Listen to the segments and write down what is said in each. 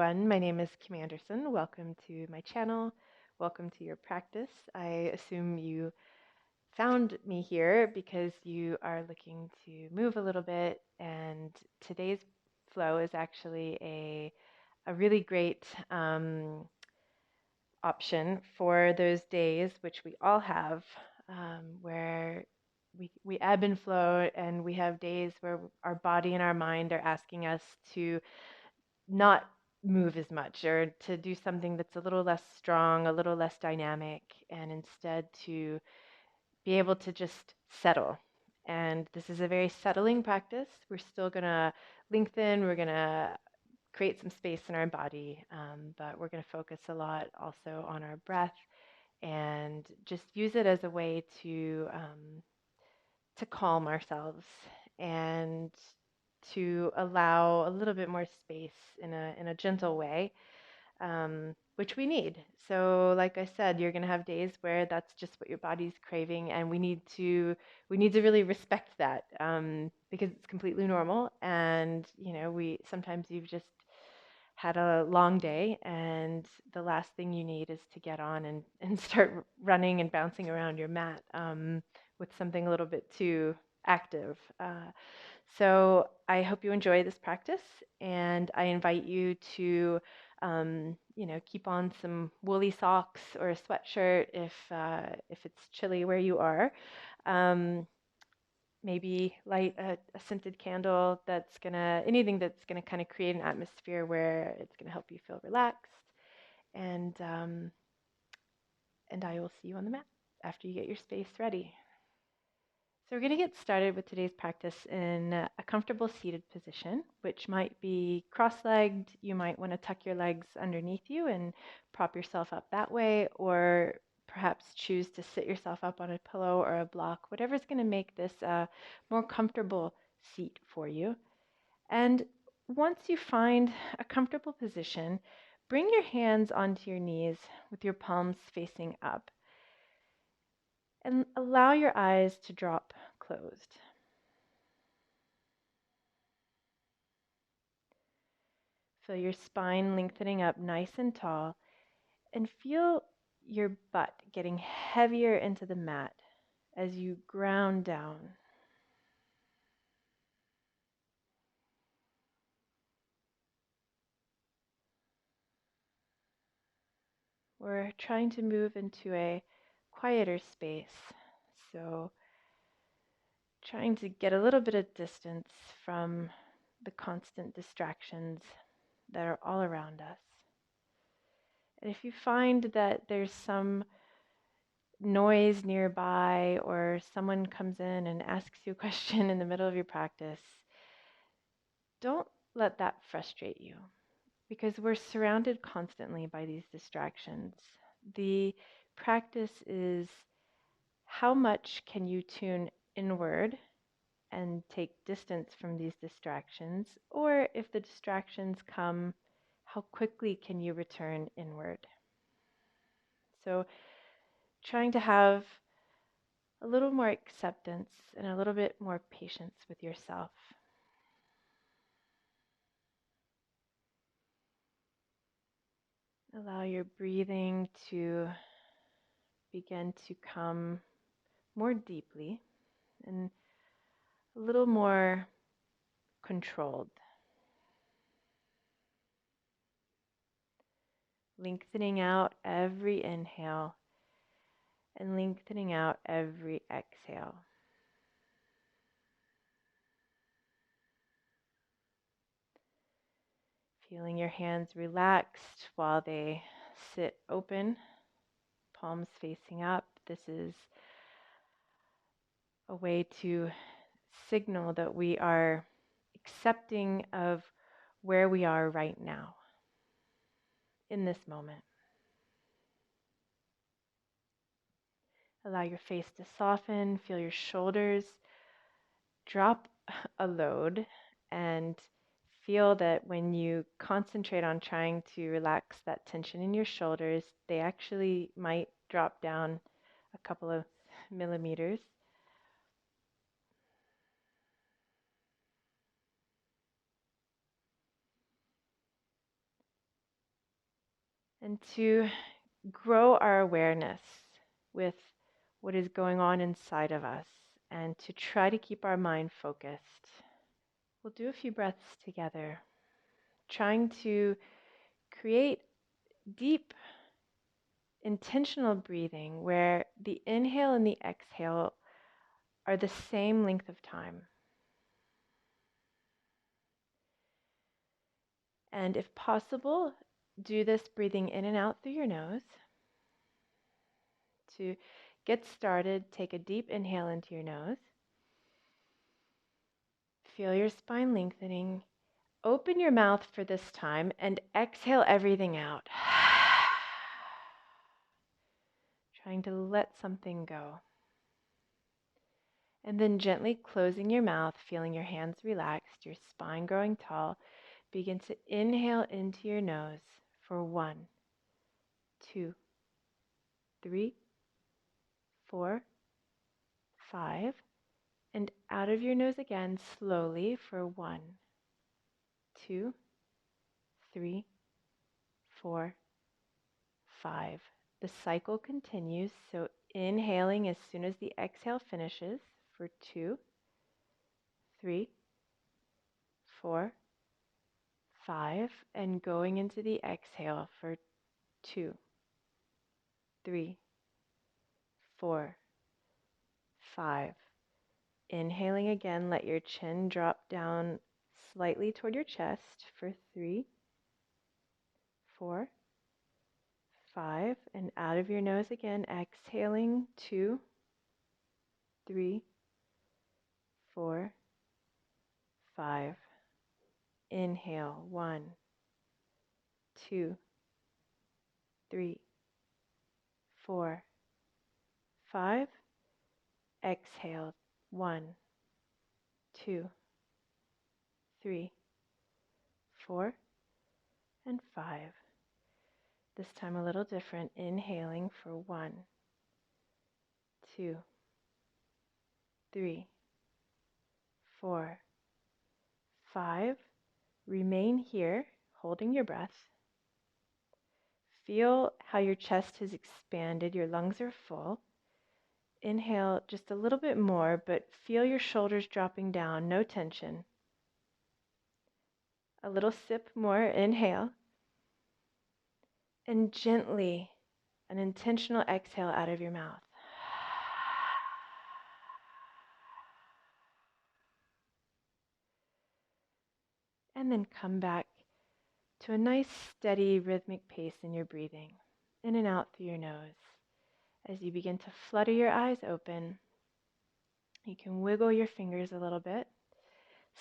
everyone. My name is 𝚎𝚕𝚘𝚠𝚠. Welcome to my channel. Welcome to your practice. I assume you found me here because you are looking to move a little bit, and today's flow is actually a really great option for those days, which we all have, where we ebb and flow, and we have days where our body and our mind are asking us to not move as much or to do something that's a little less strong, a little less dynamic, and instead to be able to just settle. And this is a very settling practice. We're still going to lengthen, we're going to create some space in our body, but we're going to focus a lot also on our breath and just use it as a way to calm ourselves and to allow a little bit more space in a gentle way, which we need. So, like I said, you're going to have days where that's just what your body's craving, and we need to really respect that, because it's completely normal. And we sometimes you've just had a long day, and the last thing you need is to get on and start running and bouncing around your mat with something a little bit too active. So I hope you enjoy this practice, and I invite you to, keep on some woolly socks or a sweatshirt if it's chilly where you are. Maybe light a scented candle anything that's gonna kind of create an atmosphere where it's gonna help you feel relaxed, and I will see you on the mat after you get your space ready. So we're going to get started with today's practice in a comfortable seated position, which might be cross-legged. You might want to tuck your legs underneath you and prop yourself up that way, or perhaps choose to sit yourself up on a pillow or a block, whatever's going to make this a more comfortable seat for you. And once you find a comfortable position, bring your hands onto your knees with your palms facing up, and allow your eyes to drop closed. Feel your spine lengthening up nice and tall, and feel your butt getting heavier into the mat as you ground down. We're trying to move into a quieter space, so trying to get a little bit of distance from the constant distractions that are all around us. And if you find that there's some noise nearby, or someone comes in and asks you a question in the middle of your practice, don't let that frustrate you, because we're surrounded constantly by these distractions. The practice is how much can you tune inward and take distance from these distractions, or if the distractions come, how quickly can you return inward? So trying to have a little more acceptance and a little bit more patience with yourself. Allow your breathing to begin to come more deeply and a little more controlled. Lengthening out every inhale and lengthening out every exhale. Feeling your hands relaxed while they sit open, palms facing up. This is a way to signal that we are accepting of where we are right now, in this moment. Allow your face to soften, feel your shoulders drop a load, and feel that when you concentrate on trying to relax that tension in your shoulders, they actually might drop down a couple of millimeters. and to grow our awareness with what is going on inside of us and to try to keep our mind focused. We'll do a few breaths together, trying to create deep, intentional breathing where the inhale and the exhale are the same length of time. And if possible, do this breathing in and out through your nose. To get started, take a deep inhale into your nose. Feel your spine lengthening. Open your mouth for this time and exhale everything out. Trying to let something go. And then gently closing your mouth, feeling your hands relaxed, your spine growing tall. Begin to inhale into your nose for 1, 2, 3, 4, 5. And out of your nose again, slowly for 1, 2, 3, 4, 5. The cycle continues, so inhaling as soon as the exhale finishes for 2, 3, 4, 5, and going into the exhale for 2, 3, 4, 5. Inhaling again, let your chin drop down slightly toward your chest for 3, 4, 5, and out of your nose again, exhaling 2, 3, 4, 5. Inhale 1, 2, 3, 4, 5. Exhale 1, 2, 3, 4, and 5. This time a little different. Inhaling for 1, 2, 3, 4, 5. Remain here, holding your breath. Feel how your chest has expanded, your lungs are full. Inhale just a little bit more, but feel your shoulders dropping down, no tension. A little sip more, inhale. And gently, an intentional exhale out of your mouth. And then come back to a nice, steady, rhythmic pace in your breathing, in and out through your nose. As you begin to flutter your eyes open, you can wiggle your fingers a little bit,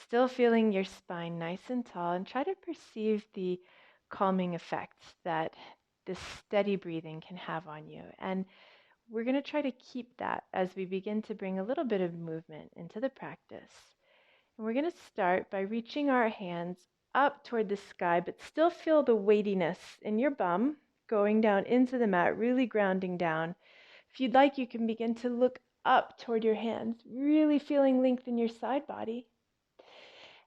still feeling your spine nice and tall, and try to perceive the calming effect that this steady breathing can have on you. And we're going to try to keep that as we begin to bring a little bit of movement into the practice. And we're going to start by reaching our hands up toward the sky, but still feel the weightiness in your bum going down into the mat, really grounding down. If you'd like, you can begin to look up toward your hands, really feeling length in your side body.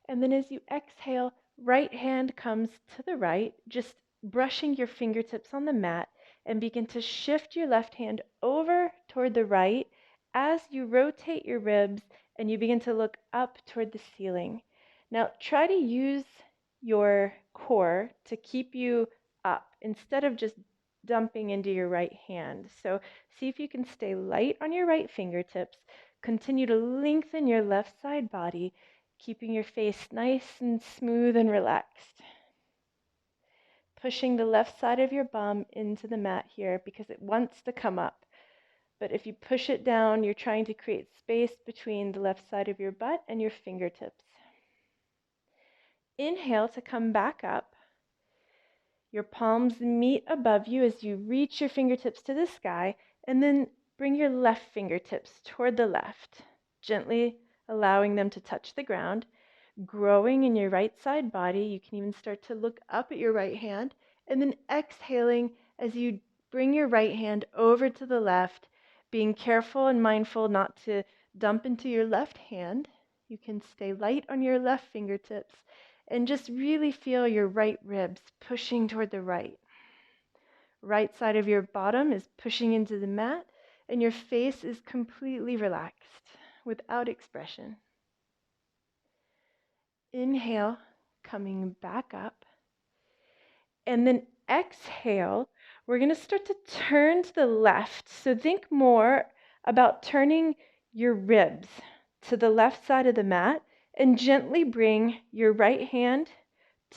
And then as you exhale, right hand comes to the right, just brushing your fingertips on the mat, and begin to shift your left hand over toward the right as you rotate your ribs and you begin to look up toward the ceiling. Now try to use your core to keep you up instead of just dumping into your right hand. So see if you can stay light on your right fingertips. Continue to lengthen your left side body, keeping your face nice and smooth and relaxed. Pushing the left side of your bum into the mat here because it wants to come up. But if you push it down, you're trying to create space between the left side of your butt and your fingertips. Inhale to come back up. Your palms meet above you as you reach your fingertips to the sky, and then bring your left fingertips toward the left, gently allowing them to touch the ground. Growing in your right side body, you can even start to look up at your right hand, and then exhaling as you bring your right hand over to the left, being careful and mindful not to dump into your left hand. You can stay light on your left fingertips and just really feel your right ribs pushing toward the right. Right side of your bottom is pushing into the mat, and your face is completely relaxed, without expression. Inhale, coming back up. And then exhale, we're going to start to turn to the left. So think more about turning your ribs to the left side of the mat and gently bring your right hand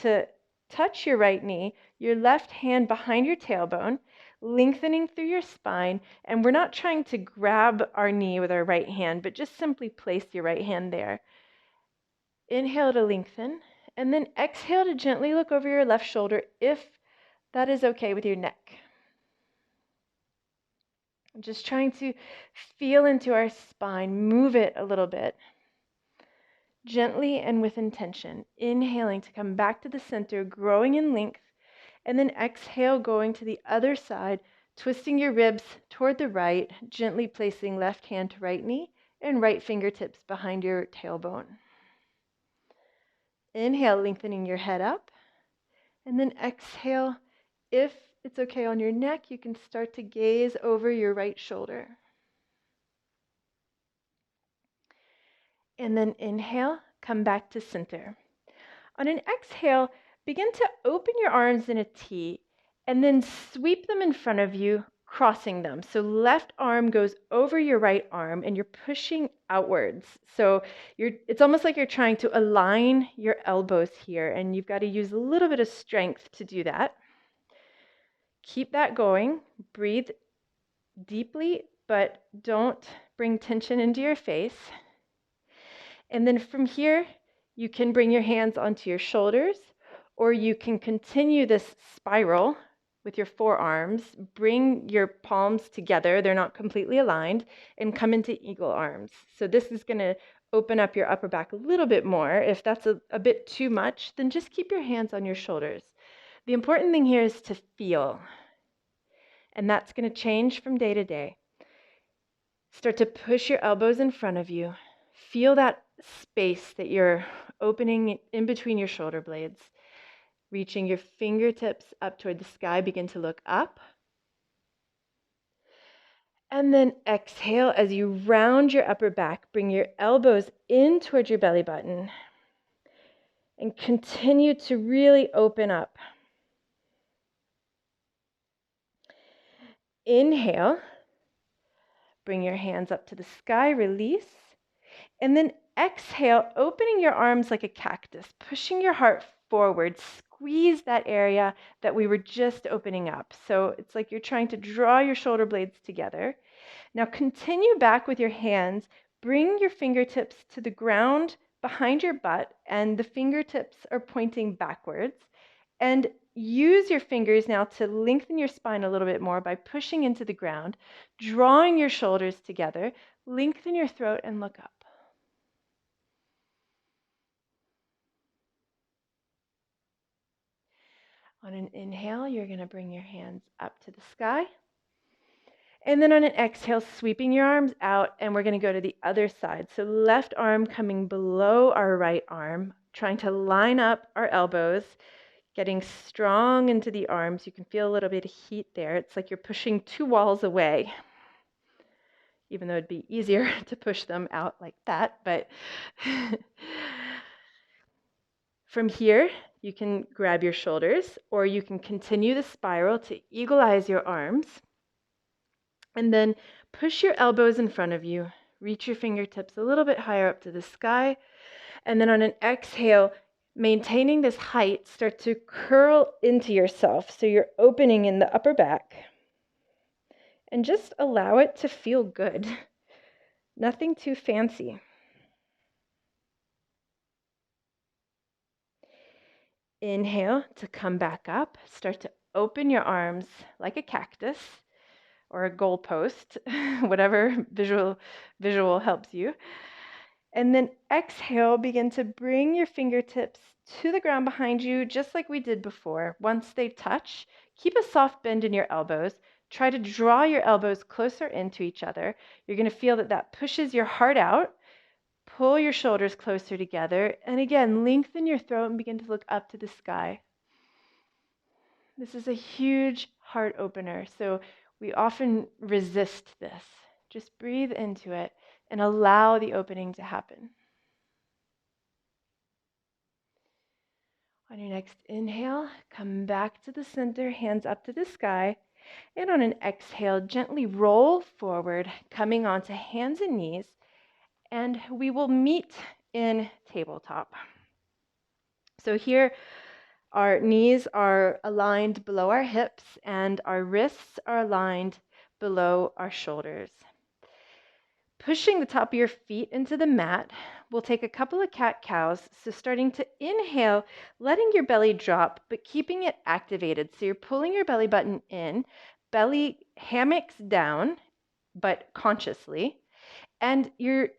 to touch your right knee, your left hand behind your tailbone, lengthening through your spine. And we're not trying to grab our knee with our right hand, but just simply place your right hand there. Inhale to lengthen, and then exhale to gently look over your left shoulder if that is okay with your neck. I'm just trying to feel into our spine, move it a little bit. Gently and with intention. Inhaling to come back to the center, growing in length, and then exhale, going to the other side, twisting your ribs toward the right, gently placing left hand to right knee and right fingertips behind your tailbone. Inhale, lengthening your head up, and then exhale. If it's okay on your neck, you can start to gaze over your right shoulder. And then inhale, come back to center. On an exhale, begin to open your arms in a T and then sweep them in front of you, crossing them. So left arm goes over your right arm and you're pushing outwards. So it's almost like you're trying to align your elbows here, and you've got to use a little bit of strength to do that. Keep that going. Breathe deeply, but don't bring tension into your face. And then from here, you can bring your hands onto your shoulders, or you can continue this spiral with your forearms. Bring your palms together, they're not completely aligned, and come into eagle arms. So this is going to open up your upper back a little bit more. If that's a bit too much, then just keep your hands on your shoulders. The important thing here is to feel, and that's going to change from day to day. Start to push your elbows in front of you. Feel that space that you're opening in between your shoulder blades. Reaching your fingertips up toward the sky, begin to look up. And then exhale as you round your upper back. Bring your elbows in toward your belly button. And continue to really open up. Inhale. Bring your hands up to the sky, release. And then exhale, opening your arms like a cactus, pushing your heart forward. Squeeze that area that we were just opening up. So it's like you're trying to draw your shoulder blades together. Now continue back with your hands. Bring your fingertips to the ground behind your butt, and the fingertips are pointing backwards. And use your fingers now to lengthen your spine a little bit more by pushing into the ground, drawing your shoulders together, lengthen your throat, and look up. On an inhale, you're going to bring your hands up to the sky. And then on an exhale, sweeping your arms out, and we're going to go to the other side. So left arm coming below our right arm, trying to line up our elbows, getting strong into the arms. You can feel a little bit of heat there. It's like you're pushing two walls away, even though it'd be easier to push them out like that. But from here, you can grab your shoulders, or you can continue the spiral to eagle eyes your arms. And then push your elbows in front of you. Reach your fingertips a little bit higher up to the sky. And then on an exhale, maintaining this height, start to curl into yourself. So you're opening in the upper back. And just allow it to feel good. Nothing too fancy. Inhale to come back up. Start to open your arms like a cactus or a goalpost, whatever visual helps you. And then exhale, begin to bring your fingertips to the ground behind you, just like we did before. Once they touch, keep a soft bend in your elbows. Try to draw your elbows closer into each other. You're going to feel that pushes your heart out. Pull your shoulders closer together. And again, lengthen your throat and begin to look up to the sky. This is a huge heart opener. So we often resist this. Just breathe into it and allow the opening to happen. On your next inhale, come back to the center, hands up to the sky. And on an exhale, gently roll forward, coming onto hands and knees. And we will meet in tabletop. So here, our knees are aligned below our hips and our wrists are aligned below our shoulders. Pushing the top of your feet into the mat, we'll take a couple of cat-cows. So starting to inhale, letting your belly drop, but keeping it activated. So you're pulling your belly button in, belly hammocks down, but consciously. And you're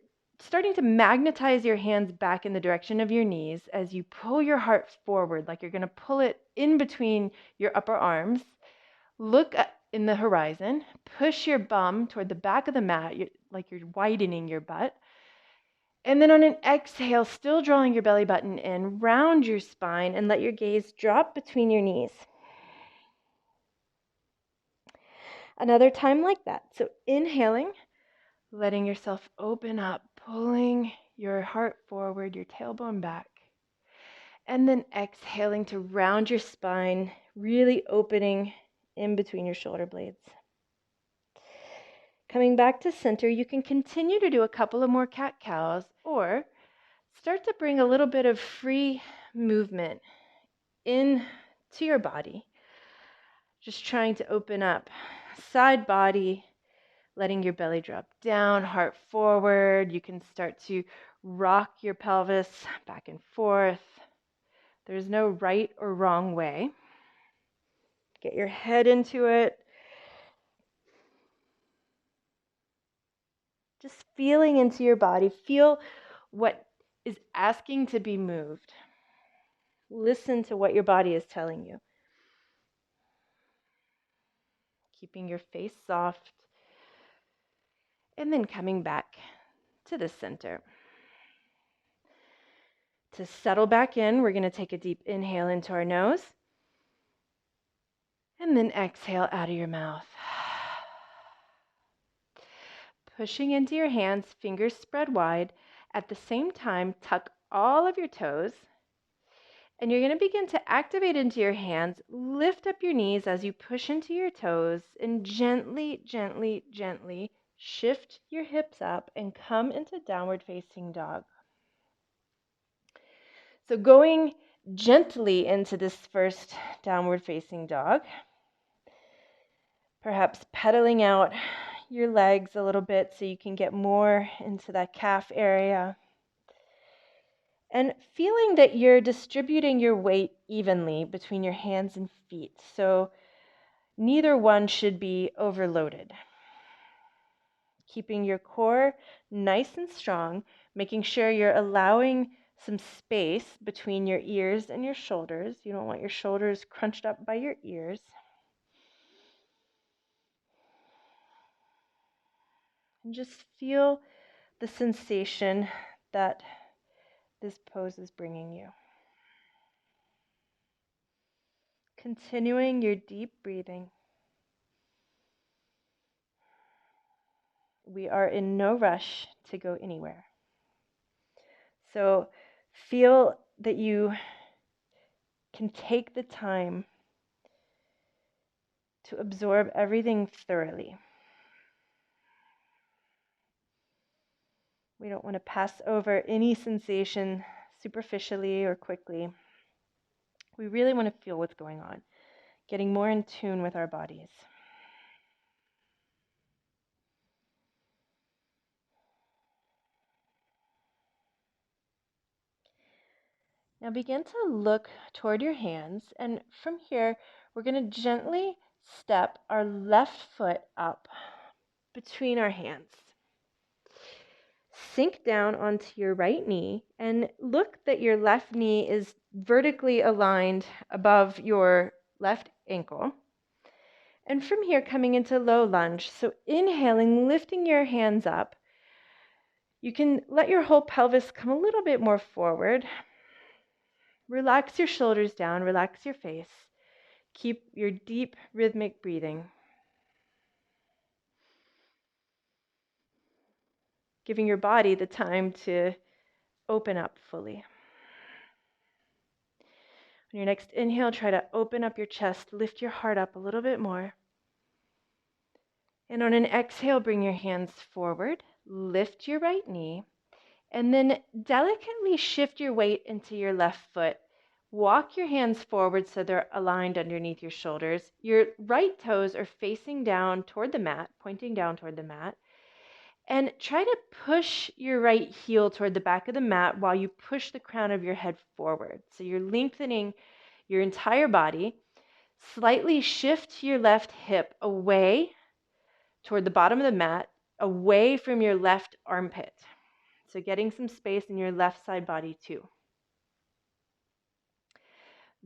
starting to magnetize your hands back in the direction of your knees as you pull your heart forward, like you're going to pull it in between your upper arms. Look in the horizon, push your bum toward the back of the mat, like you're widening your butt. And then on an exhale, still drawing your belly button in, round your spine and let your gaze drop between your knees. Another time like that. So inhaling, letting yourself open up, pulling your heart forward, your tailbone back. And then exhaling to round your spine, really opening in between your shoulder blades. Coming back to center, you can continue to do a couple of more cat-cows or start to bring a little bit of free movement into your body. Just trying to open up side body, letting your belly drop down, heart forward. You can start to rock your pelvis back and forth. There's no right or wrong way. Get your head into it. Just feeling into your body. Feel what is asking to be moved. Listen to what your body is telling you. Keeping your face soft. And then coming back to the center. To settle back in, we're going to take a deep inhale into our nose. And then exhale out of your mouth. Pushing into your hands, fingers spread wide. At the same time, tuck all of your toes. And you're going to begin to activate into your hands. Lift up your knees as you push into your toes and gently, gently, gently shift your hips up and come into downward facing dog. So going gently into this first downward facing dog, perhaps pedaling out your legs a little bit so you can get more into that calf area. And feeling that you're distributing your weight evenly between your hands and feet. So neither one should be overloaded. Keeping your core nice and strong, making sure you're allowing some space between your ears and your shoulders. You don't want your shoulders crunched up by your ears. And just feel the sensation that this pose is bringing you. Continuing your deep breathing. We are in no rush to go anywhere. So feel that you can take the time to absorb everything thoroughly. We don't want to pass over any sensation superficially or quickly. We really want to feel what's going on, getting more in tune with our bodies. Now begin to look toward your hands, and from here, we're going to gently step our left foot up between our hands. Sink down onto your right knee and look that your left knee is vertically aligned above your left ankle. And from here, coming into low lunge. So inhaling, lifting your hands up. You can let your whole pelvis come a little bit more forward. Relax your shoulders down, relax your face. Keep your deep rhythmic breathing, giving your body the time to open up fully. On your next inhale, try to open up your chest, lift your heart up a little bit more. And on an exhale, bring your hands forward, lift your right knee, and then delicately shift your weight into your left foot. Walk your hands forward so they're aligned underneath your shoulders. Your right toes are facing down toward the mat, pointing down toward the mat. And try to push your right heel toward the back of the mat while you push the crown of your head forward. So you're lengthening your entire body. Slightly shift your left hip away toward the bottom of the mat, away from your left armpit. So getting some space in your left side body too.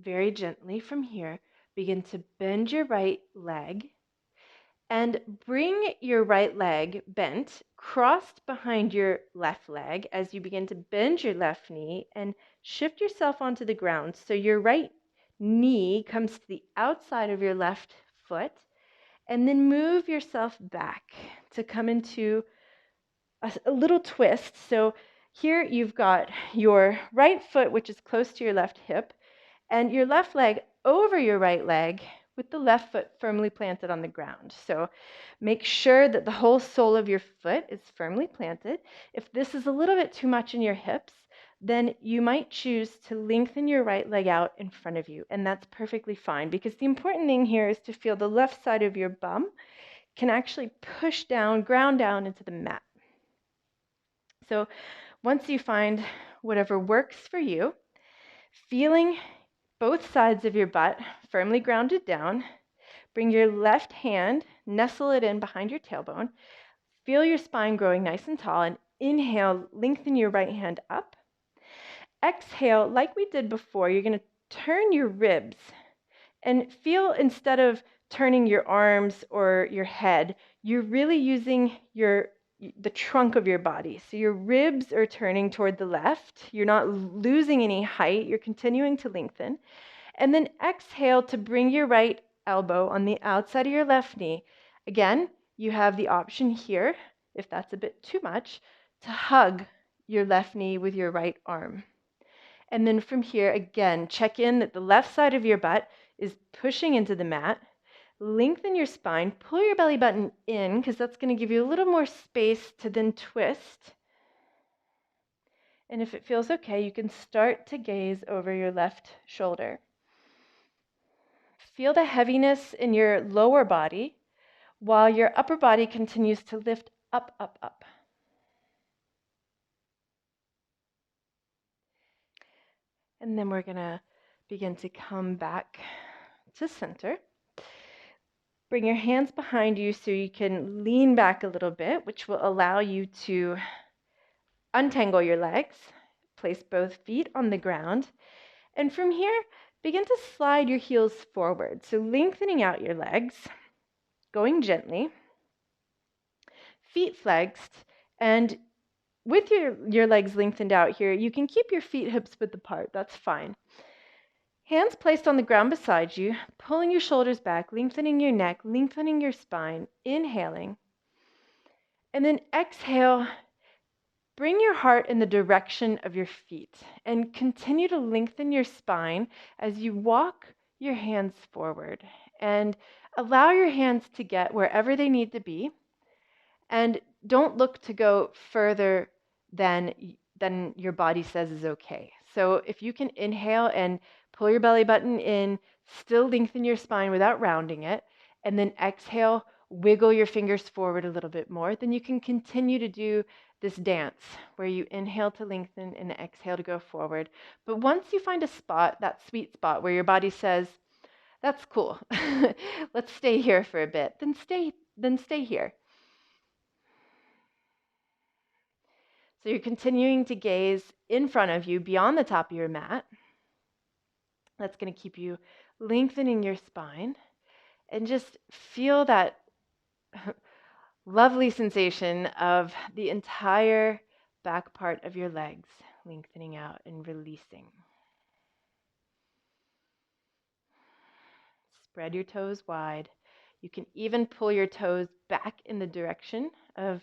Very gently from here, begin to bend your right leg and bring your right leg bent, crossed behind your left leg as you begin to bend your left knee and shift yourself onto the ground. So your right knee comes to the outside of your left foot, and then move yourself back to come into a little twist. So here you've got your right foot, which is close to your left hip, and your left leg over your right leg with the left foot firmly planted on the ground. So make sure that the whole sole of your foot is firmly planted. If this is a little bit too much in your hips, then you might choose to lengthen your right leg out in front of you, and that's perfectly fine, because the important thing here is to feel the left side of your bum can actually push down, ground down into the mat. So once you find whatever works for you, feeling both sides of your butt firmly grounded down, bring your left hand, nestle it in behind your tailbone, feel your spine growing nice and tall, and inhale, lengthen your right hand up. Exhale, like we did before, you're going to turn your ribs and feel, instead of turning your arms or your head, you're really using the trunk of your body. So your ribs are turning toward the left. You're not losing any height. You're continuing to lengthen. And then exhale to bring your right elbow on the outside of your left knee. Again, you have the option here, if that's a bit too much, to hug your left knee with your right arm. And then from here, again, check in that the left side of your butt is pushing into the mat. Lengthen your spine, pull your belly button in, because that's going to give you a little more space to then twist. And if it feels okay, you can start to gaze over your left shoulder. Feel the heaviness in your lower body while your upper body continues to lift up, up, up. And then we're going to begin to come back to center. Bring your hands behind you so you can lean back a little bit, which will allow you to untangle your legs. Place both feet on the ground. And from here, begin to slide your heels forward. So lengthening out your legs, going gently, feet flexed, and with your legs lengthened out here, you can keep your feet hips width apart. That's fine. Hands placed on the ground beside you, pulling your shoulders back, lengthening your neck, lengthening your spine, inhaling. And then exhale, bring your heart in the direction of your feet and continue to lengthen your spine as you walk your hands forward, and allow your hands to get wherever they need to be, and don't look to go further than your body says is okay. So if you can inhale and pull your belly button in, still lengthen your spine without rounding it, and then exhale, wiggle your fingers forward a little bit more, then you can continue to do this dance where you inhale to lengthen and exhale to go forward. But once you find a spot, that sweet spot where your body says, that's cool, let's stay here for a bit, then stay here. So you're continuing to gaze in front of you beyond the top of your mat. That's going to keep you lengthening your spine, and just feel that lovely sensation of the entire back part of your legs lengthening out and releasing. Spread your toes wide. You can even pull your toes back in the direction of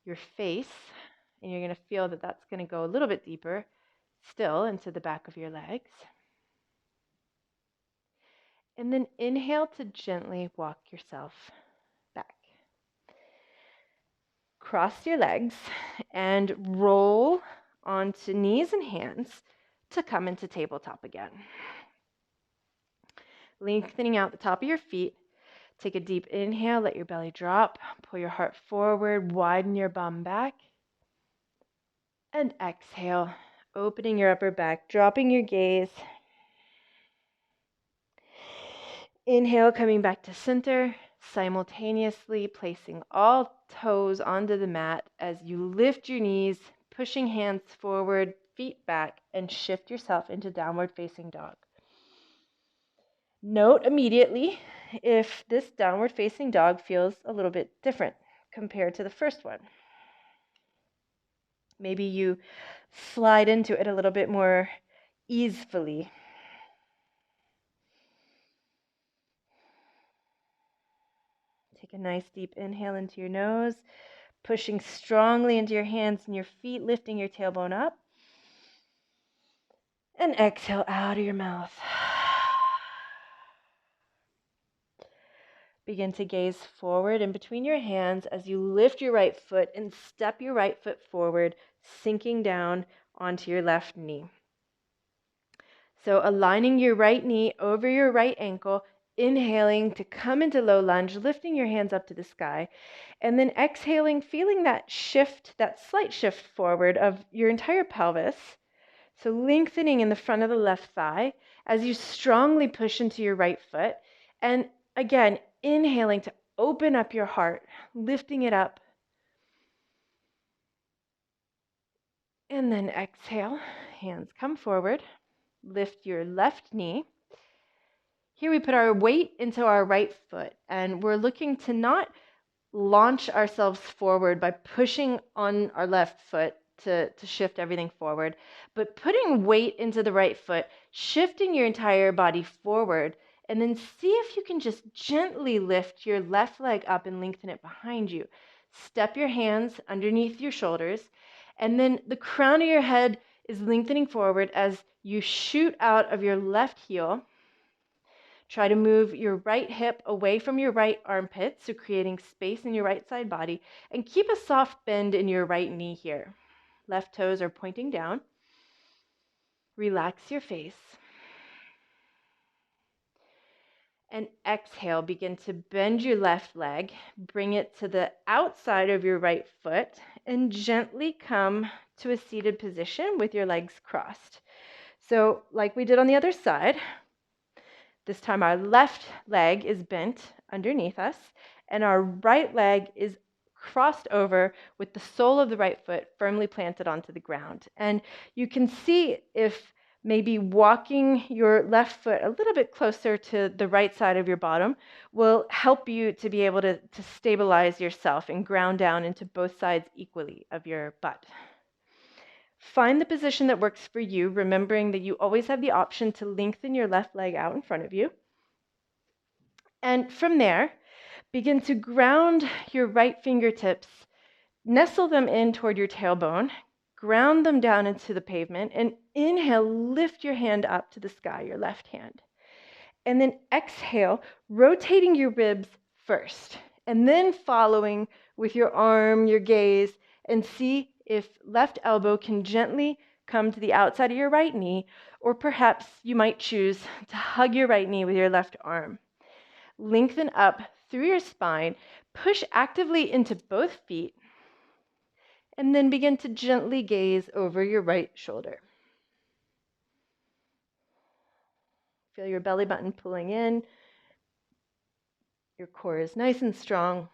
your face, and you're going to feel that that's going to go a little bit deeper still into the back of your legs. And then inhale to gently walk yourself back. Cross your legs and roll onto knees and hands to come into tabletop again. Lengthening out the top of your feet. Take a deep inhale, let your belly drop, pull your heart forward, widen your bum back. And exhale, opening your upper back, dropping your gaze. Inhale, coming back to center, simultaneously placing all toes onto the mat as you lift your knees, pushing hands forward, feet back, and shift yourself into downward facing dog. Note immediately if this downward facing dog feels a little bit different compared to the first one. Maybe you slide into it a little bit more easily. Take a nice deep inhale into your nose, pushing strongly into your hands and your feet, lifting your tailbone up. And exhale out of your mouth. Begin to gaze forward in between your hands as you lift your right foot and step your right foot forward, sinking down onto your left knee. So aligning your right knee over your right ankle, inhaling to come into low lunge, lifting your hands up to the sky, and then exhaling, feeling that shift, that slight shift forward of your entire pelvis. So lengthening in the front of the left thigh as you strongly push into your right foot. And again, inhaling to open up your heart, lifting it up. And then exhale, hands come forward, lift your left knee. Here we put our weight into our right foot, and we're looking to not launch ourselves forward by pushing on our left foot to shift everything forward, but putting weight into the right foot, shifting your entire body forward, and then see if you can just gently lift your left leg up and lengthen it behind you. Step your hands underneath your shoulders, and then the crown of your head is lengthening forward as you shoot out of your left heel. Try to move your right hip away from your right armpit, so creating space in your right side body, and keep a soft bend in your right knee here. Left toes are pointing down. Relax your face. And exhale, begin to bend your left leg, bring it to the outside of your right foot, and gently come to a seated position with your legs crossed. So like we did on the other side, this time our left leg is bent underneath us, and our right leg is crossed over with the sole of the right foot firmly planted onto the ground. And you can see if maybe walking your left foot a little bit closer to the right side of your bottom will help you to be able to stabilize yourself and ground down into both sides equally of your butt. Find the position that works for you, remembering that you always have the option to lengthen your left leg out in front of you. And from there, begin to ground your right fingertips, nestle them in toward your tailbone, ground them down into the pavement, and inhale, lift your hand up to the sky, your left hand. And then exhale, rotating your ribs first, and then following with your arm, your gaze, and see if left elbow can gently come to the outside of your right knee, or perhaps you might choose to hug your right knee with your left arm. Lengthen up through your spine, push actively into both feet, and then begin to gently gaze over your right shoulder. Feel your belly button pulling in. Your core is nice and strong.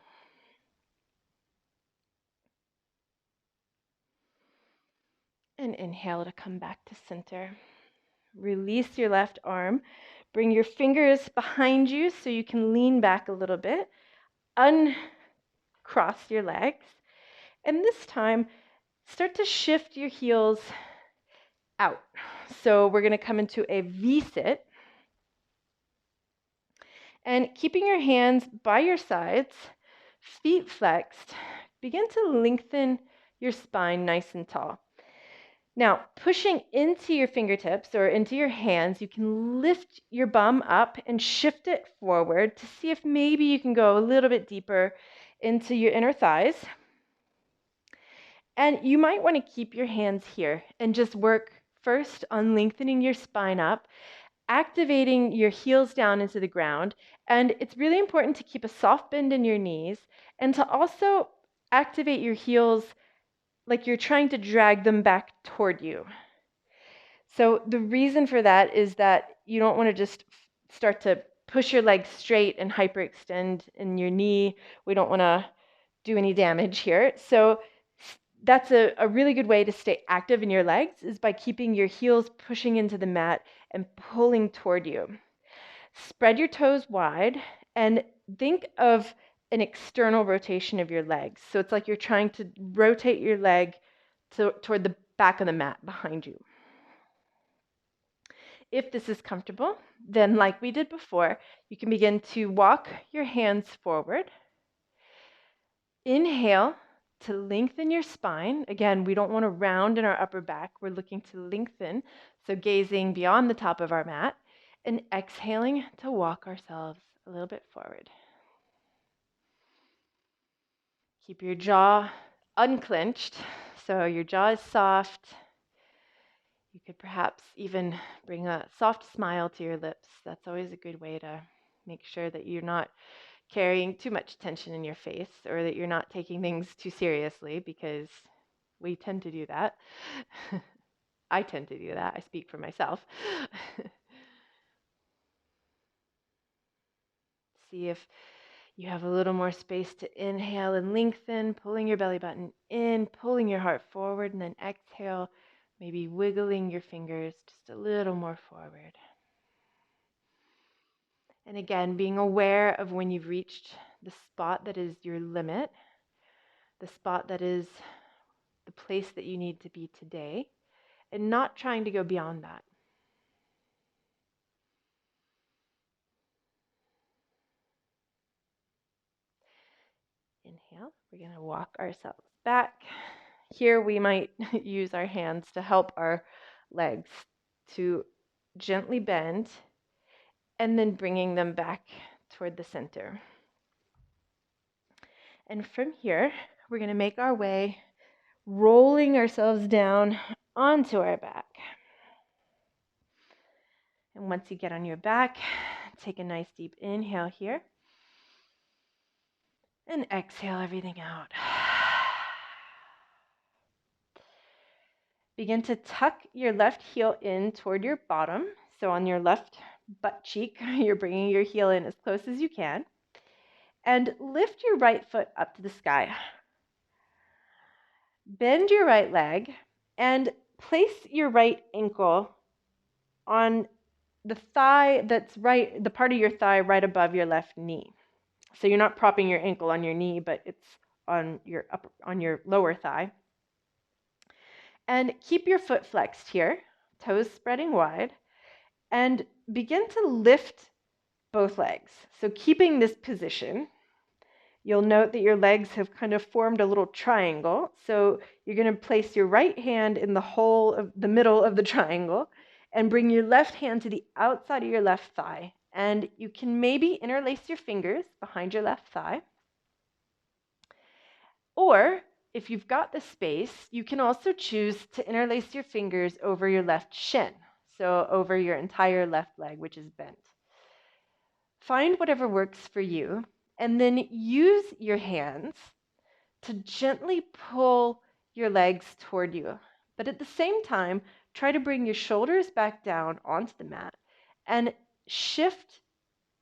And inhale to come back to center. Release your left arm. Bring your fingers behind you so you can lean back a little bit. Uncross your legs. And this time, start to shift your heels out. So we're going to come into a V-sit. And keeping your hands by your sides, feet flexed, begin to lengthen your spine nice and tall. Now, pushing into your fingertips or into your hands, you can lift your bum up and shift it forward to see if maybe you can go a little bit deeper into your inner thighs. And you might want to keep your hands here and just work first on lengthening your spine up, activating your heels down into the ground. And it's really important to keep a soft bend in your knees and to also activate your heels like you're trying to drag them back toward you. So the reason for that is that you don't want to just start to push your legs straight and hyperextend in your knee. We don't want to do any damage here. So that's a really good way to stay active in your legs is by keeping your heels pushing into the mat and pulling toward you. Spread your toes wide and think of an external rotation of your legs. So it's like you're trying to rotate your leg toward the back of the mat behind you. If this is comfortable, then like we did before, you can begin to walk your hands forward. Inhale to lengthen your spine. Again, we don't want to round in our upper back. We're looking to lengthen, so gazing beyond the top of our mat. And exhaling to walk ourselves a little bit forward. Keep your jaw unclenched, so your jaw is soft. You could perhaps even bring a soft smile to your lips. That's always a good way to make sure that you're not carrying too much tension in your face or that you're not taking things too seriously, because we tend to do that. I tend to do that. I speak for myself. See if you have a little more space to inhale and lengthen, pulling your belly button in, pulling your heart forward, and then exhale, maybe wiggling your fingers just a little more forward. And again, being aware of when you've reached the spot that is your limit, the spot that is the place that you need to be today, and not trying to go beyond that. Inhale, we're going to walk ourselves back. Here we might use our hands to help our legs to gently bend and then bringing them back toward the center. And from here, we're going to make our way, rolling ourselves down onto our back. And once you get on your back, take a nice deep inhale here. And exhale everything out. Begin to tuck your left heel in toward your bottom. So on your left butt cheek, you're bringing your heel in as close as you can. And lift your right foot up to the sky. Bend your right leg and place your right ankle on the thigh that's right, the part of your thigh right above your left knee. So you're not propping your ankle on your knee, but it's on your lower thigh. And keep your foot flexed here, toes spreading wide, and begin to lift both legs. So keeping this position, you'll note that your legs have kind of formed a little triangle. So you're going to place your right hand in the hole of the middle of the triangle and bring your left hand to the outside of your left thigh. And you can maybe interlace your fingers behind your left thigh. Or if you've got the space, you can also choose to interlace your fingers over your left shin, so over your entire left leg, which is bent. Find whatever works for you, and then use your hands to gently pull your legs toward you. But at the same time, try to bring your shoulders back down onto the mat and shift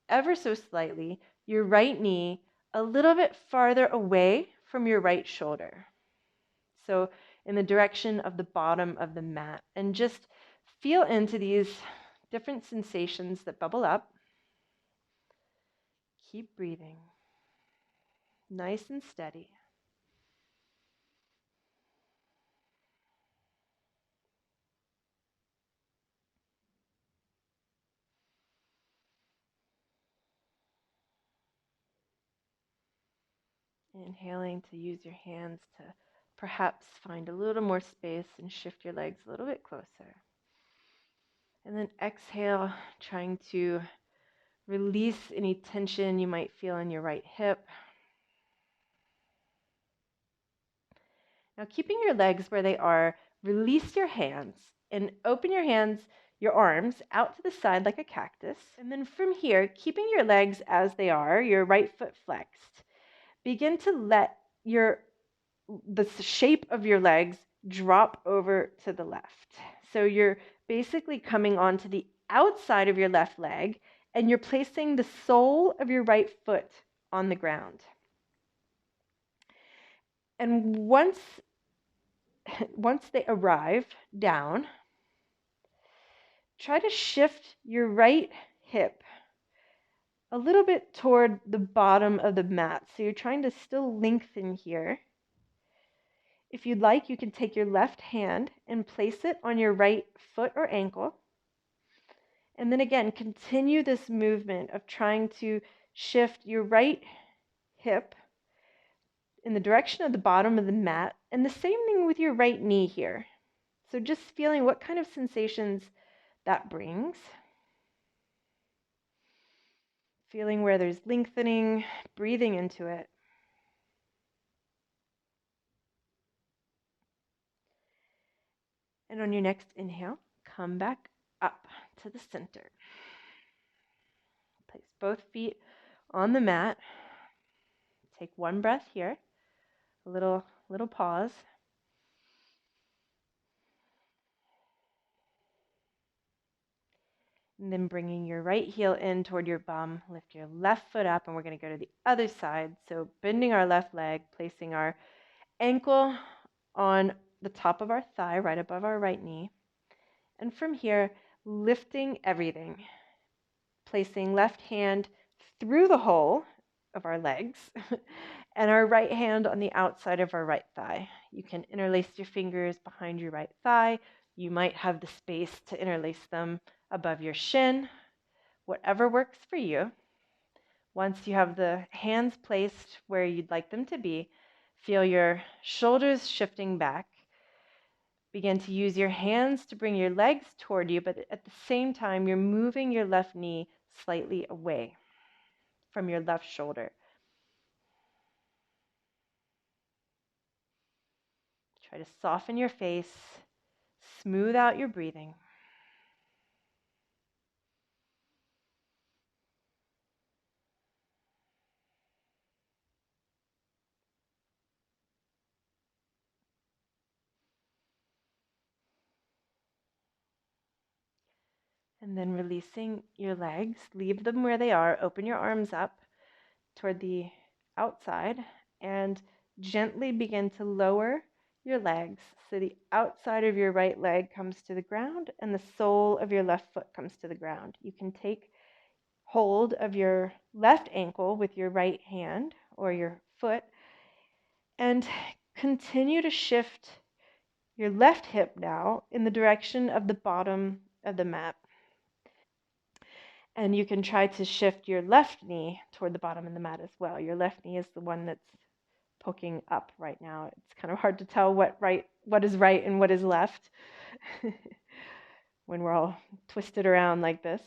ever so slightly your right knee a little bit farther away from your right shoulder. So in the direction of the bottom of the mat, and just feel into these different sensations that bubble up. Keep breathing, nice and steady. Inhaling to use your hands to perhaps find a little more space and shift your legs a little bit closer. And then exhale, trying to release any tension you might feel in your right hip. Now, keeping your legs where they are, release your hands and open your arms out to the side like a cactus. And then from here, keeping your legs as they are, your right foot flexed, begin to let the shape of your legs drop over to the left. So you're basically coming onto the outside of your left leg, and you're placing the sole of your right foot on the ground. And once they arrive down, try to shift your right hip a little bit toward the bottom of the mat. So you're trying to still lengthen here. If you'd like, you can take your left hand and place it on your right foot or ankle. And then again, continue this movement of trying to shift your right hip in the direction of the bottom of the mat. And the same thing with your right knee here. So just feeling what kind of sensations that brings. Feeling where there's lengthening, breathing into it. And on your next inhale, come back up to the center. Place both feet on the mat. Take one breath here, a little pause. And then bringing your right heel in toward your bum, lift your left foot up, and we're going to go to the other side. So bending our left leg, placing our ankle on the top of our thigh, right above our right knee. And from here, lifting everything, placing left hand through the hole of our legs and our right hand on the outside of our right thigh. You can interlace your fingers behind your right thigh. You might have the space to interlace them above your shin, whatever works for you. Once you have the hands placed where you'd like them to be, feel your shoulders shifting back. Begin to use your hands to bring your legs toward you, but at the same time, you're moving your left knee slightly away from your left shoulder. Try to soften your face, smooth out your breathing. And then releasing your legs, leave them where they are, open your arms up toward the outside, and gently begin to lower your legs so the outside of your right leg comes to the ground and the sole of your left foot comes to the ground. You can take hold of your left ankle with your right hand or your foot and continue to shift your left hip now in the direction of the bottom of the mat. And you can try to shift your left knee toward the bottom of the mat as well. Your left knee is the one that's poking up right now. It's kind of hard to tell what is right and what is left when we're all twisted around like this.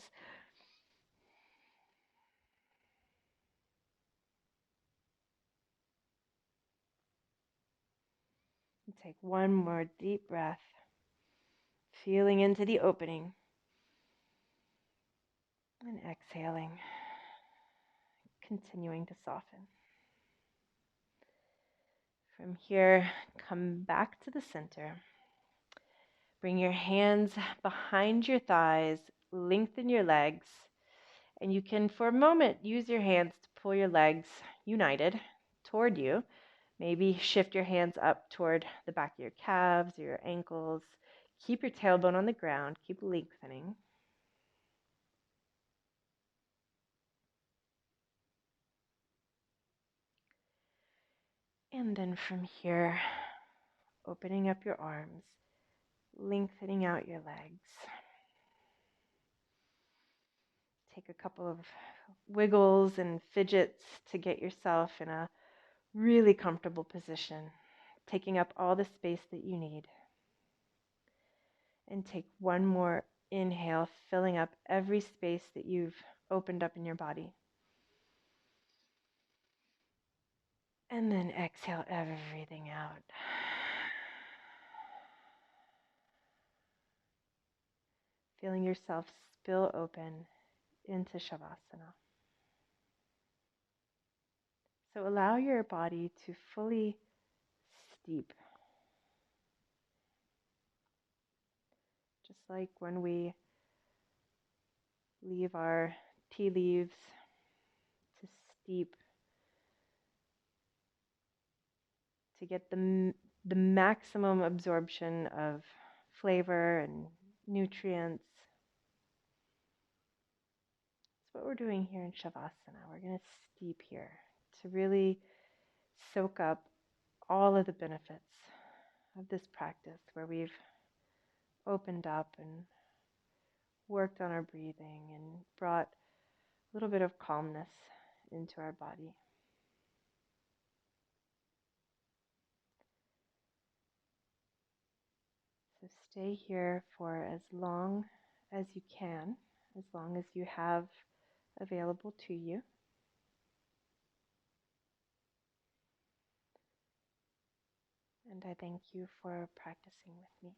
And take one more deep breath, feeling into the opening and exhaling, continuing to soften. From here, come back to the center. Bring your hands behind your thighs, lengthen your legs, and you can, for a moment, use your hands to pull your legs united toward you. Maybe shift your hands up toward the back of your calves or your ankles. Keep your tailbone on the ground. Keep lengthening. And then from here, opening up your arms, lengthening out your legs. Take a couple of wiggles and fidgets to get yourself in a really comfortable position, taking up all the space that you need. And take one more inhale, filling up every space that you've opened up in your body. And then exhale everything out. Feeling yourself spill open into Shavasana. So allow your body to fully steep. Just like when we leave our tea leaves to steep to get the maximum absorption of flavor and nutrients. That's what we're doing here in Shavasana. We're going to steep here to really soak up all of the benefits of this practice where we've opened up and worked on our breathing and brought a little bit of calmness into our body. So stay here for as long as you can, as long as you have available to you. And I thank you for practicing with me.